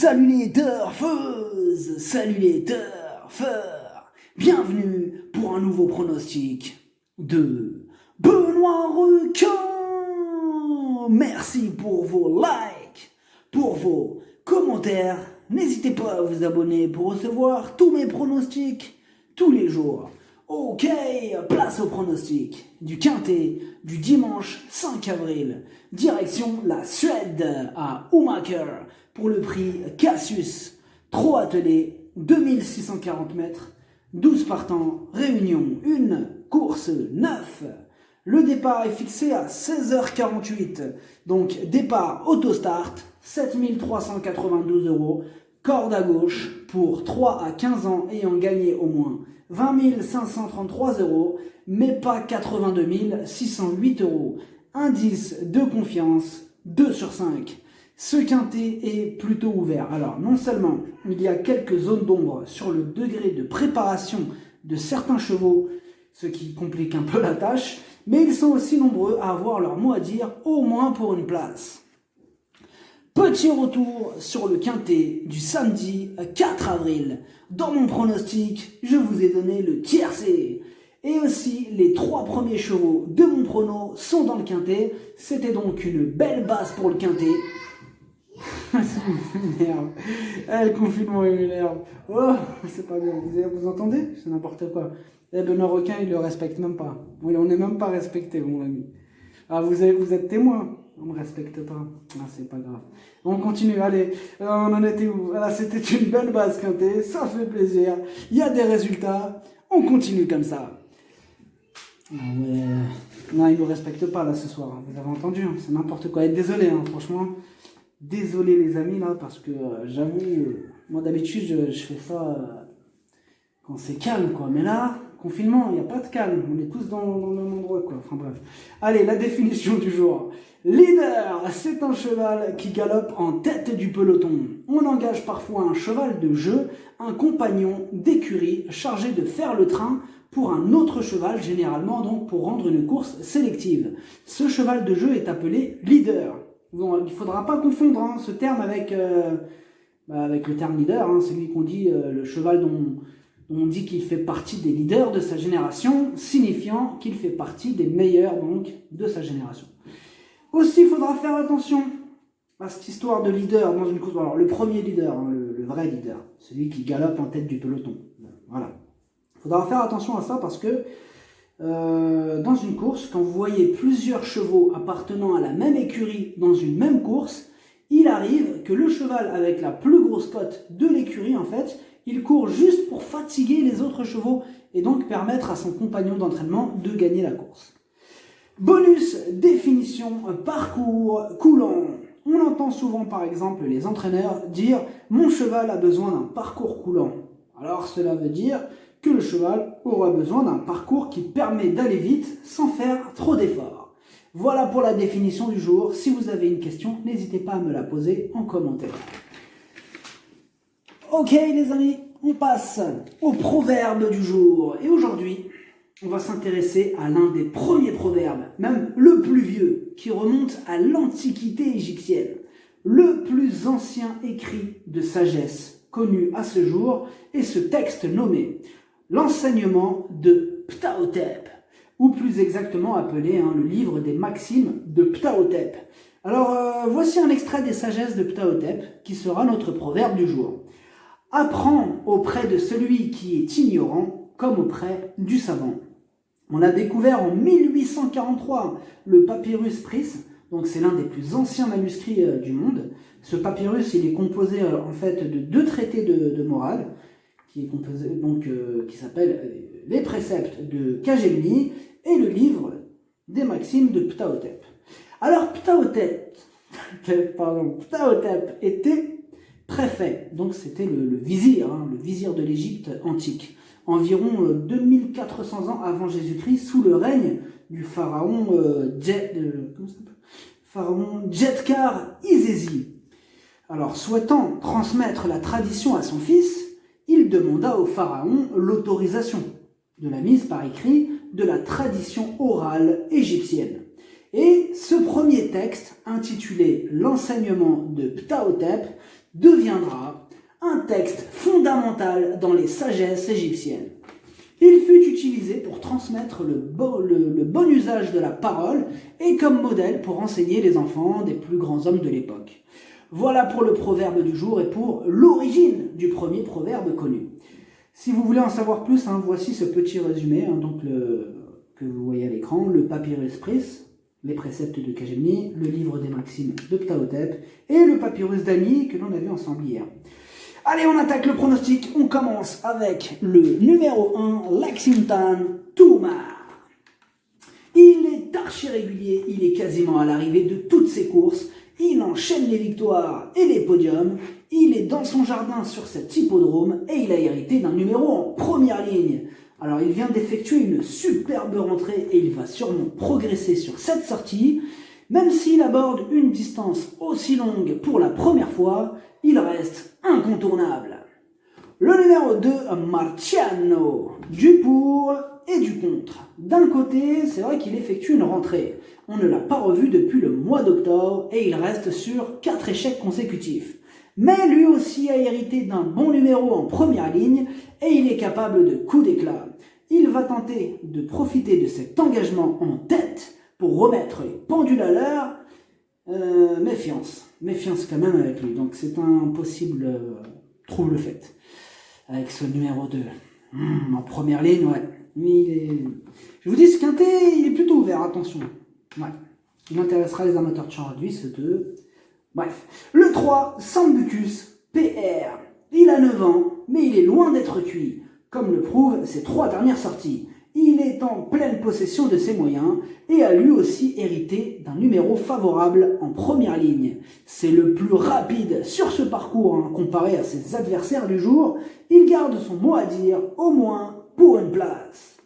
Salut les turfeuses, salut les turfeurs, bienvenue pour un nouveau pronostic de Benoît Requin. Merci pour vos likes, pour vos commentaires. N'hésitez pas à vous abonner pour recevoir tous mes pronostics tous les jours. Ok, place au pronostic du Quintet du dimanche 5 avril. Direction la Suède à Umaker pour le prix Cassius. 3 attelés, 2640 mètres, 12 partants, réunion, une course 9. Le départ est fixé à 16h48. Donc départ autostart, 7392 €. Corde à gauche pour 3 à 15 ans ayant gagné au moins 20 533 €, mais pas 82 608 €. Indice de confiance 2 sur 5. Ce quintet est plutôt ouvert. Alors non seulement il y a quelques zones d'ombre sur le degré de préparation de certains chevaux, ce qui complique un peu la tâche, mais ils sont aussi nombreux à avoir leur mot à dire, au moins pour une place. Petit retour sur le quintet du samedi 4 avril. Dans mon pronostic, je vous ai donné le tiercé. Et aussi, les 3 premiers chevaux de mon prono sont dans le quintet. C'était donc une belle base pour le quintet. Ça m'énerve. Le confinement il m'énerve. Oh, c'est pas bien. Vous entendez? C'est n'importe quoi. Benoît Requin, il le respecte même pas. Oui, on n'est même pas respecté, mon ami. Ah, vous êtes témoin. On ne me respecte pas. Ah, c'est pas grave. On continue, allez. On en était où? Voilà, c'était une belle base quintée. Ça fait plaisir. Il y a des résultats. On continue comme ça. Ah ouais. Non, il ne nous respecte pas là ce soir. Vous avez entendu, hein, c'est n'importe quoi. Et désolé, hein, franchement. Désolé les amis là, parce que j'avoue, moi d'habitude je fais ça quand c'est calme quoi. Mais là, confinement, il n'y a pas de calme. On est tous dans le même endroit quoi. Enfin bref. Allez, la définition du jour. Leader, c'est un cheval qui galope en tête du peloton. On engage parfois un cheval de jeu, un compagnon d'écurie chargé de faire le train pour un autre cheval, généralement donc pour rendre une course sélective. Ce cheval de jeu est appelé leader. Bon, il ne faudra pas confondre hein, ce terme avec le terme leader, hein, celui qu'on dit, le cheval dont on dit qu'il fait partie des leaders de sa génération, signifiant qu'il fait partie des meilleurs donc, de sa génération. Aussi, il faudra faire attention à cette histoire de leader dans une course. Alors, le premier leader, hein, le vrai leader, celui qui galope en tête du peloton. Voilà. Il faudra faire attention à ça parce que dans une course, quand vous voyez plusieurs chevaux appartenant à la même écurie dans une même course, il arrive que le cheval avec la plus grosse cote de l'écurie, en fait, il court juste pour fatiguer les autres chevaux et donc permettre à son compagnon d'entraînement de gagner la course. Bonus définition parcours coulant. On entend souvent par exemple les entraîneurs dire « Mon cheval a besoin d'un parcours coulant ». Alors cela veut dire que le cheval aura besoin d'un parcours qui permet d'aller vite sans faire trop d'efforts. Voilà pour la définition du jour. Si vous avez une question, n'hésitez pas à me la poser en commentaire. Ok les amis, on passe au proverbe du jour. Et aujourd'hui, on va s'intéresser à l'un des premiers proverbes, même le plus vieux, qui remonte à l'Antiquité égyptienne. Le plus ancien écrit de sagesse connu à ce jour est ce texte nommé l'enseignement de Ptahhotep, ou plus exactement appelé le livre des maximes de Ptahhotep. Alors voici un extrait des sagesses de Ptahhotep qui sera notre proverbe du jour. Apprends auprès de celui qui est ignorant comme auprès du savant. On a découvert en 1843 le papyrus Pris, donc c'est l'un des plus anciens manuscrits du monde. Ce papyrus, il est composé en fait de 2 traités de morale, qui est composé donc qui s'appelle les préceptes de Khagemni et le livre des maximes de Ptahhotep. Alors Ptahhotep était préfet, donc c'était le vizir, le vizir de l'Égypte antique, environ 2400 ans avant Jésus-Christ, sous le règne du pharaon Djedkar Isési. Alors, souhaitant transmettre la tradition à son fils, il demanda au pharaon l'autorisation de la mise par écrit de la tradition orale égyptienne. Et ce premier texte, intitulé « L'enseignement de Ptahhotep », deviendra un texte fondamental dans les sagesses égyptiennes. Il fut utilisé pour transmettre le bon usage de la parole et comme modèle pour enseigner les enfants des plus grands hommes de l'époque. Voilà pour le proverbe du jour et pour l'origine du premier proverbe connu. Si vous voulez en savoir plus, voici ce petit résumé que vous voyez à l'écran, le Papyrus Pris, les préceptes de Kajemni, le livre des Maximes de Ptahhotep et le Papyrus d'Ani que l'on a vu ensemble hier. Allez, on attaque le pronostic. On commence avec le numéro 1, Lexington Toomar. Il est archi régulier, il est quasiment à l'arrivée de toutes ses courses. Il enchaîne les victoires et les podiums. Il est dans son jardin sur cet hippodrome et il a hérité d'un numéro en première ligne. Alors, il vient d'effectuer une superbe rentrée et il va sûrement progresser sur cette sortie. Même s'il aborde une distance aussi longue pour la première fois, il reste incontournable. Le numéro 2, Marciano, du pour et du contre. D'un côté, c'est vrai qu'il effectue une rentrée. On ne l'a pas revu depuis le mois d'octobre et il reste sur 4 échecs consécutifs. Mais lui aussi a hérité d'un bon numéro en première ligne et il est capable de coups d'éclat. Il va tenter de profiter de cet engagement en tête pour remettre les pendules à l'heure. Méfiance quand même avec lui. Donc c'est un possible trouble fait avec ce numéro 2. En première ligne, ouais. Je vous dis, ce quintet, il est plutôt ouvert, attention. Ouais. Il intéressera les amateurs de Champ-Radouis, ce 2. Bref. Le 3, Sambucus PR. Il a 9 ans, mais il est loin d'être cuit, comme le prouvent ses 3 dernières sorties. Il est en pleine possession de ses moyens et a lui aussi hérité d'un numéro favorable en première ligne. C'est le plus rapide sur ce parcours comparé à ses adversaires du jour. Il garde son mot à dire, au moins pour une place.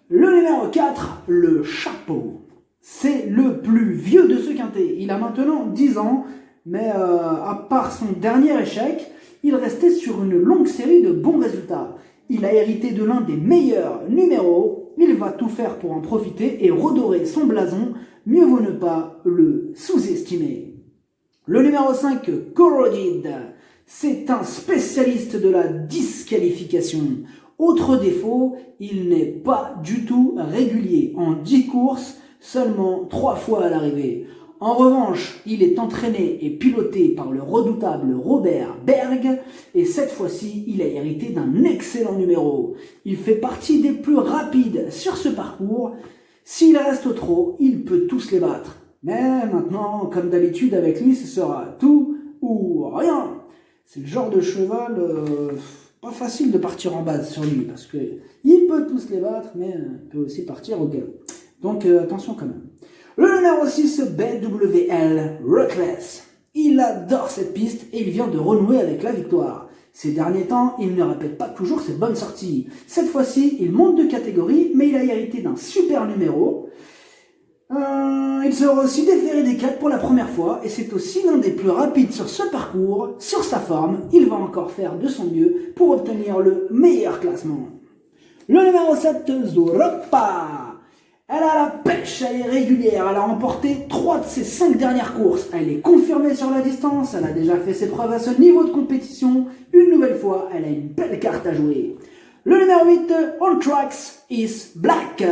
Le numéro 4, le Chapeau. C'est le plus vieux de ce quintet. Il a maintenant 10 ans, mais à part son dernier échec, il restait sur une longue série de bons résultats. Il a hérité de l'un des meilleurs numéros. Il va tout faire pour en profiter et redorer son blason. Mieux vaut ne pas le sous-estimer. Le numéro 5, Corroded. C'est un spécialiste de la disqualification. Autre défaut, il n'est pas du tout régulier. En 10 courses, seulement 3 fois à l'arrivée. En revanche, il est entraîné et piloté par le redoutable Robert Berg et cette fois-ci, il a hérité d'un excellent numéro. Il fait partie des plus rapides sur ce parcours. S'il reste au trot, il peut tous les battre. Mais maintenant, comme d'habitude avec lui, ce sera tout ou rien. C'est le genre de cheval pas facile de partir en base sur lui parce que il peut tous les battre, mais il peut aussi partir au galop. Donc attention quand même. Le numéro 6, BWL Reckless. Il adore cette piste et il vient de renouer avec la victoire. Ces derniers temps, il ne répète pas toujours ses bonnes sorties. Cette fois-ci, il monte de catégorie, mais il a hérité d'un super numéro. Il sera aussi déféré des 4 pour la première fois et c'est aussi l'un des plus rapides sur ce parcours. Sur sa forme, il va encore faire de son mieux pour obtenir le meilleur classement. Le numéro 7, Zuropa. Elle a la pêche, elle est régulière, elle a remporté 3 de ses 5 dernières courses. Elle est confirmée sur la distance, elle a déjà fait ses preuves à ce niveau de compétition. Une nouvelle fois, elle a une belle carte à jouer. Le numéro 8, On Tracks is Black.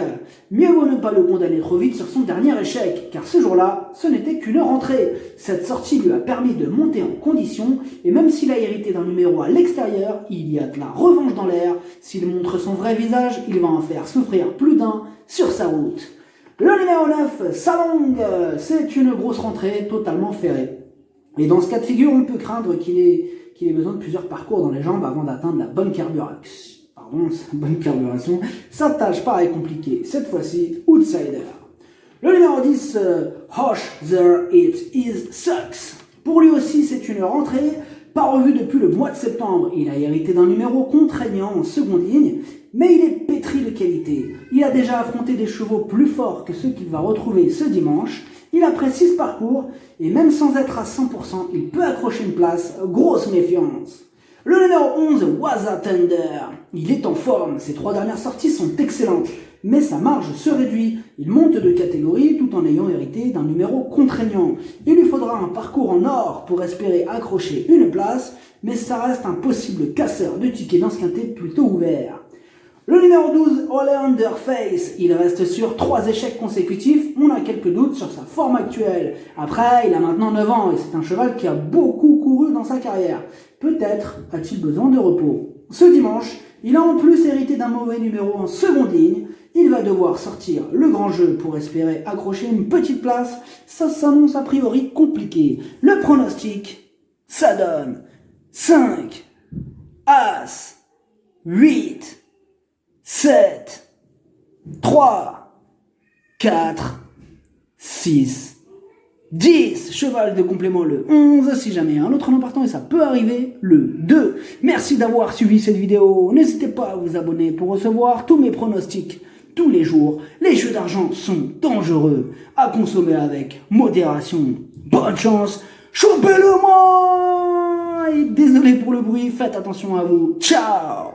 Mieux vaut ne pas le condamner trop vite sur son dernier échec, car ce jour-là, ce n'était qu'une rentrée. Cette sortie lui a permis de monter en condition, et même s'il a hérité d'un numéro à l'extérieur, il y a de la revanche dans l'air. S'il montre son vrai visage, il va en faire souffrir plus d'un sur sa route. Le numéro 9, Salong, c'est une grosse rentrée totalement ferrée. Et dans ce cas de figure, on peut craindre qu'il ait besoin de plusieurs parcours dans les jambes avant d'atteindre la bonne carburation. Bonne carburation, sa tâche paraît compliquée. Cette fois-ci, outsider. Le numéro 10, Hosh There It Is Sucks. Pour lui aussi, c'est une rentrée, pas revue depuis le mois de septembre. Il a hérité d'un numéro contraignant en seconde ligne, mais il est pétri de qualité. Il a déjà affronté des chevaux plus forts que ceux qu'il va retrouver ce dimanche. Il apprécie ce parcours, et même sans être à 100%, il peut accrocher une place. Grosse méfiance. Le numéro 11, Waza Thunder. Il est en forme, ses 3 dernières sorties sont excellentes. mais sa marge se réduit. Il monte de catégorie tout en ayant hérité d'un numéro contraignant. Il lui faudra un parcours en or pour espérer accrocher une place, mais ça reste un possible casseur de tickets dans ce quintet plutôt ouvert. Le numéro 12, Oleander Face, il reste sur 3 échecs consécutifs, on a quelques doutes sur sa forme actuelle. Après, il a maintenant 9 ans et c'est un cheval qui a beaucoup couru dans sa carrière. Peut-être a-t-il besoin de repos. Ce dimanche, il a en plus hérité d'un mauvais numéro en seconde ligne. Il va devoir sortir le grand jeu pour espérer accrocher une petite place. Ça s'annonce a priori compliqué. Le pronostic, ça donne 5, As, 8, 7, 3, 4, 6, 10. Cheval de complément le 11. Si jamais un autre nom partant, et ça peut arriver, le 2. Merci d'avoir suivi cette vidéo. N'hésitez pas à vous abonner pour recevoir tous mes pronostics tous les jours. Les jeux d'argent sont dangereux. À consommer avec modération. Bonne chance. Chopez-le-moi. Et désolé pour le bruit. Faites attention à vous. Ciao.